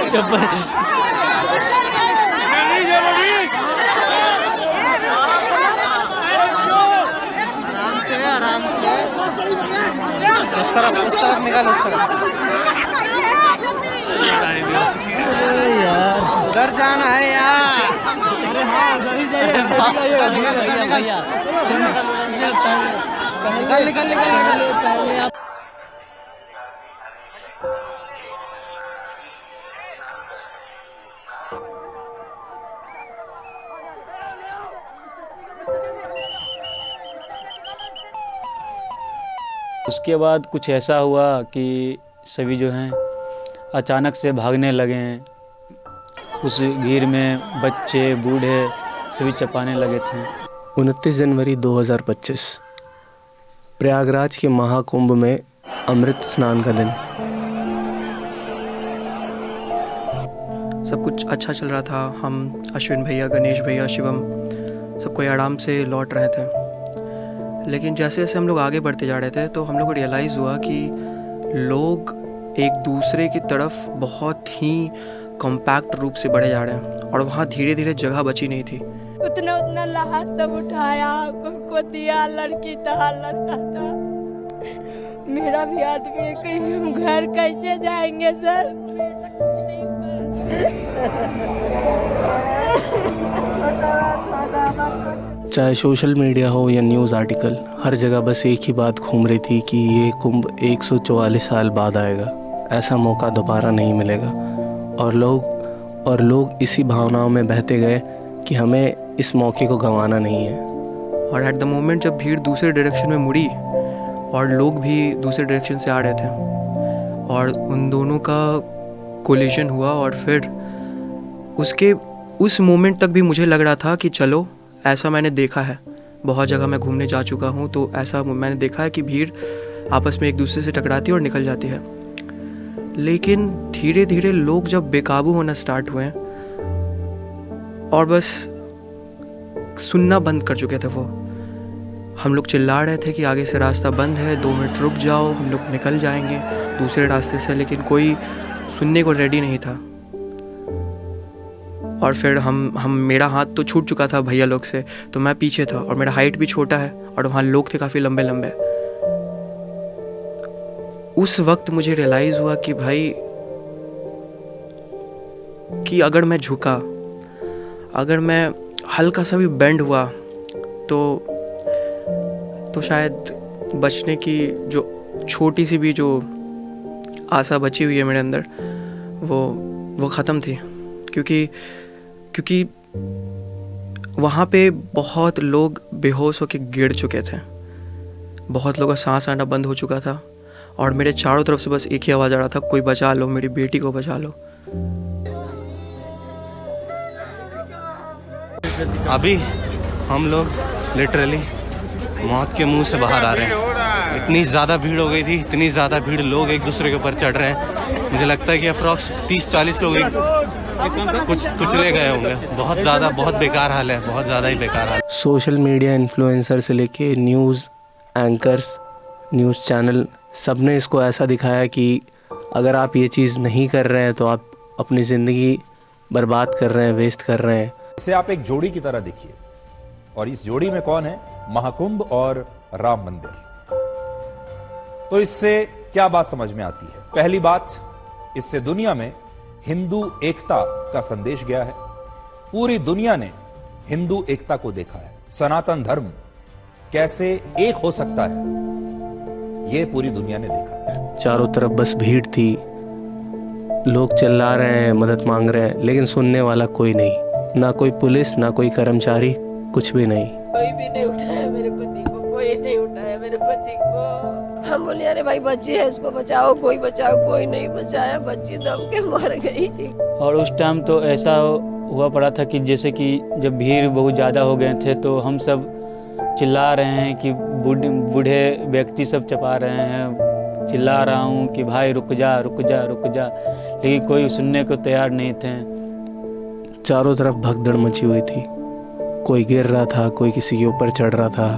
चप्पल आराम से उस तरफ निकाल, उस तरफ यार, उधर जाना है यार। निकल निकल निकल निकल। उसके बाद कुछ ऐसा हुआ कि सभी जो हैं अचानक से भागने लगे हैं। उस भीड़ में बच्चे बूढ़े सभी चपाने लगे थे। 29 जनवरी 2025 प्रयागराज के महाकुंभ में अमृत स्नान का दिन। सब कुछ अच्छा चल रहा था। हम अश्विन भैया, गणेश भैया, शिवम सब कोई आराम से लौट रहे थे। लेकिन जैसे जैसे हम लोग आगे बढ़ते जा रहे थे तो हम लोग को रियलाइज़ हुआ कि लोग एक दूसरे की तरफ बहुत ही कॉम्पैक्ट रूप से बढ़े जा रहे हैं और वहाँ धीरे धीरे जगह बची नहीं थी। उतना उतना लाश सब उठाया, को दिया, लड़की था, लड़का था। मेरा भी आदमी है, कहीं हम घर कैसे जाएंगे सर? चाहे सोशल मीडिया हो या न्यूज़ आर्टिकल, हर जगह बस एक ही बात घूम रही थी कि ये कुंभ 144 साल बाद आएगा, ऐसा मौका दोबारा नहीं मिलेगा। और लोग इसी भावनाओं में बहते गए कि हमें इस मौके को गंवाना नहीं है। और एट द मोमेंट जब भीड़ दूसरे डायरेक्शन में मुड़ी और लोग भी दूसरे डायरेक्शन से आ रहे थे और उन दोनों का कोलिजन हुआ, और फिर उस मोमेंट तक भी मुझे लग रहा था कि चलो, ऐसा मैंने देखा है, बहुत जगह मैं घूमने जा चुका हूँ, तो ऐसा मैंने देखा है कि भीड़ आपस में एक दूसरे से टकराती है और निकल जाती है। लेकिन धीरे धीरे लोग जब बेकाबू होना स्टार्ट हुए और बस सुनना बंद कर चुके थे वो, हम लोग चिल्ला रहे थे कि आगे से रास्ता बंद है, 2 मिनट रुक जाओ, हम लोग निकल जाएंगे दूसरे रास्ते से, लेकिन कोई सुनने को रेडी नहीं था। और फिर हम मेरा हाथ तो छूट चुका था भैया लोग से, तो मैं पीछे था और मेरा हाइट भी छोटा है और वहाँ लोग थे काफ़ी लंबे लंबे। उस वक्त मुझे रियलाइज़ हुआ कि भाई, कि अगर मैं झुका, अगर मैं हल्का सा भी बेंड हुआ तो शायद बचने की जो छोटी सी भी जो आशा बची हुई है मेरे अंदर, वो ख़त्म थी। क्योंकि वहाँ पे बहुत लोग बेहोश होकर गिर चुके थे, बहुत लोगों का सांस आना बंद हो चुका था और मेरे चारों तरफ से बस एक ही आवाज़ आ रहा था, कोई बचा लो, मेरी बेटी को बचा लो। अभी हम लोग लिटरली मौत के मुंह से बाहर आ रहे हैं। इतनी ज़्यादा भीड़ हो गई थी, इतनी ज़्यादा भीड़, लोग एक दूसरे के ऊपर चढ़ रहे हैं। मुझे लगता है कि अप्रॉक्स 30-40 लोग कुछ ले गए होंगे। बहुत ज़्यादा, बहुत बेकार हाल है, बहुत ज़्यादा ही बेकार हाल। सोशल मीडिया इन्फ्लुएंसर से लेके न्यूज़ एंकर्स, न्यूज़ चैनल, सब ने इसको ऐसा दिखाया कि अगर आप ये चीज़ नहीं कर रहे हैं तो आप अपनी ज़िंदगी बर्बाद कर रहे हैं, वेस्ट कर रहे हैं। इसे आप एक जोड़ी की तरह देखिए, और इस जोड़ी में कौन है? महाकुंभ और राम मंदिर। तो इससे क्या बात समझ में आती है? पहली बात, इससे दुनिया में हिंदू एकता का संदेश गया है। पूरी दुनिया ने हिंदू एकता को देखा है। सनातन धर्म कैसे एक हो सकता है, यह पूरी दुनिया ने देखा है। चारों तरफ बस भीड़ थी, लोग चिल्ला रहे हैं, मदद मांग रहे हैं, लेकिन सुनने वाला कोई नहीं, ना कोई पुलिस, ना कोई कर्मचारी, कुछ भी नहीं। कोई भी नहीं उठाया मेरे पति को, कोई नहीं उठाया मेरे पति को। हम बोले अरे भाई बच्ची है, इसको बचाओ, कोई बचाओ, कोई नहीं बचाया, बच्ची दब के मर गई। और उस टाइम तो ऐसा हुआ पड़ा था कि जैसे कि जब भीड़ बहुत ज़्यादा हो गए थे तो हम सब चिल्ला रहे हैं कि बूढ़े व्यक्ति सब चपा रहे हैं, चिल्ला रहा हूँ कि भाई रुक जा रुक जा रुक जा, लेकिन कोई सुनने को तैयार नहीं थे। चारों तरफ भगदड़ मची हुई थी, कोई गिर रहा था, कोई किसी के ऊपर चढ़ रहा था,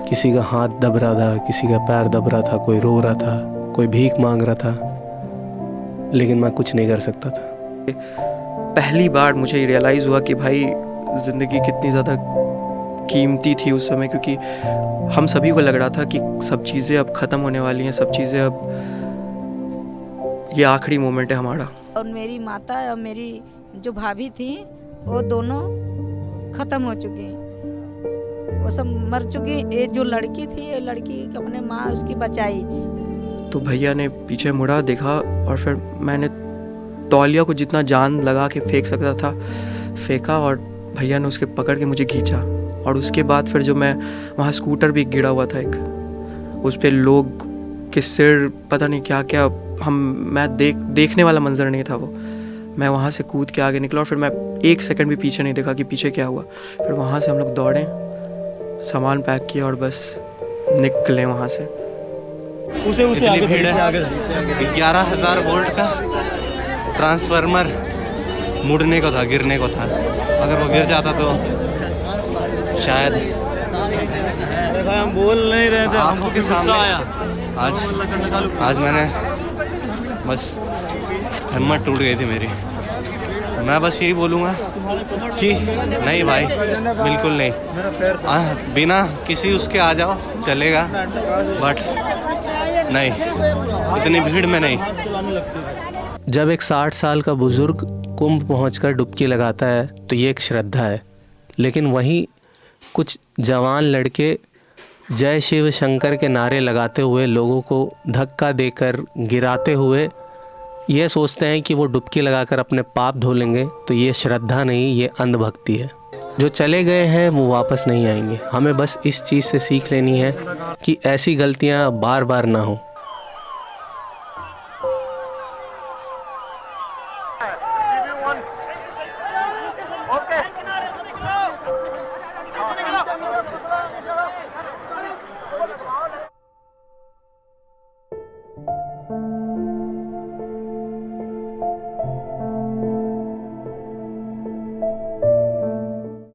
किसी का हाथ दब रहा था, किसी का पैर दब रहा था, कोई रो रहा था, कोई भीख मांग रहा था, लेकिन मैं कुछ नहीं कर सकता था। पहली बार मुझे रियलाइज़ हुआ कि भाई ज़िंदगी कितनी ज़्यादा कीमती थी उस समय, क्योंकि हम सभी को लग रहा था कि सब चीज़ें अब ख़त्म होने वाली हैं, सब चीज़ें अब ये आखिरी मोमेंट है हमारा। और मेरी माता और मेरी जो भाभी थी वो दोनों ख़त्म हो चुकी, वो सब मर चुकी। ये जो लड़की थी, ये लड़की अपने माँ उसकी बचाई। तो भैया ने पीछे मुड़ा, देखा, और फिर मैंने तौलिया को जितना जान लगा के फेंक सकता था फेंका, और भैया ने उसके पकड़ के मुझे खींचा। और उसके बाद फिर जो मैं वहाँ स्कूटर भी गिरा हुआ था एक, उस पर लोग के सिर पता नहीं क्या क्या, मैं देखने वाला मंजर नहीं था वो। मैं वहाँ से कूद के आगे निकला और फिर मैं एक सेकंड भी पीछे नहीं देखा कि पीछे क्या हुआ। फिर वहाँ से हम लोग दौड़े, सामान पैक किया और बस निकले वहाँ से। इतनी भीड़ है, 11,000 वोल्ट का ट्रांसफार्मर मुड़ने को था, गिरने को था। अगर वो गिर जाता तो शायद हम बोल नहीं रहे थे, आंखों के सामने आया। आज मैंने बस हिम्मत टूट गई थी मेरी। मैं बस यही बोलूँगा कि नहीं भाई, बिल्कुल नहीं, बिना किसी उसके आ जाओ चलेगा, बट नहीं, इतनी भीड़ में नहीं। जब एक 60 साल का बुजुर्ग कुंभ पहुंचकर डुबकी लगाता है तो ये एक श्रद्धा है, लेकिन वहीं कुछ जवान लड़के जय शिव शंकर के नारे लगाते हुए लोगों को धक्का देकर गिराते हुए ये सोचते हैं कि वो डुबकी लगाकर अपने पाप धो लेंगे। तो ये श्रद्धा नहीं, ये अंधभक्ति है। जो चले गए हैं वो वापस नहीं आएंगे। हमें बस इस चीज़ से सीख लेनी है कि ऐसी गलतियां बार बार ना हो। Give me one.